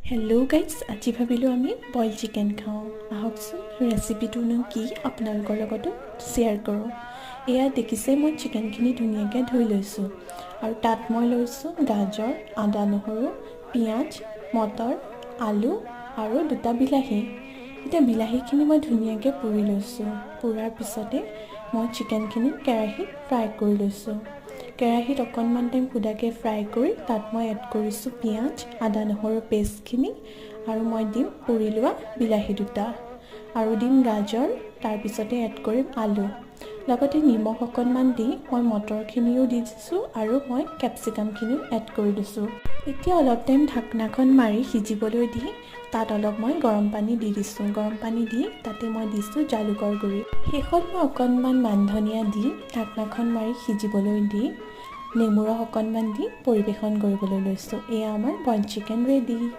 Hello' guys, আজি ভাবিলোঁ আমি বইল চিকেন খাওঁ। আহকচোন ৰেচিপিটোনো কি আপোনালোকৰ লগতো শ্বেয়াৰ কৰোঁ। এয়া দেখিছে, মই চিকেনখিনি ধুনীয়াকৈ ধুই লৈছোঁ আৰু তাত মই লৈছোঁ গাজৰ, আদা নহৰু, পিঁয়াজ, মটৰ, আলু আৰু 2টা বিলাহী। এতিয়া বিলাহীখিনি মই ধুনীয়াকৈ পুৰি লৈছোঁ। পুৰাৰ পিছতে মই চিকেনখিনি কেৰাহীত ফ্ৰাই কৰি লৈছোঁ। কেৰাহীত অকণমান টাইম সুদাকৈ ফ্ৰাই কৰি তাত মই এড কৰিছোঁ পিঁয়াজ, আদা নহৰু পেষ্টখিনি আৰু মই দিম পুৰি লোৱা বিলাহী 2টা আৰু দিম গাজৰ, তাৰপিছতে এড কৰিম আলু, লগতে নিমখ অকণমান দি মই মটৰখিনিও দি দিছোঁ আৰু মই কেপচিকামখিনিও এড কৰি দিছোঁ। এতিয়া অলপ টাইম ঢাকনাখন মাৰি সিজিবলৈ দি তাত অলপ মই গৰম পানী দি দিছোঁ। গৰম পানী দি তাতে মই দিছোঁ জালুকৰ গুড়ি। শেষত মই অকণমান মান ধনিয়া দি ঢাকনাখন মাৰি সিজিবলৈ দি নেমু ৰস অকণমান দি পৰিৱেশন কৰিবলৈ লৈছোঁ। এয়া আমাৰ বইল চিকেন ৰেডি।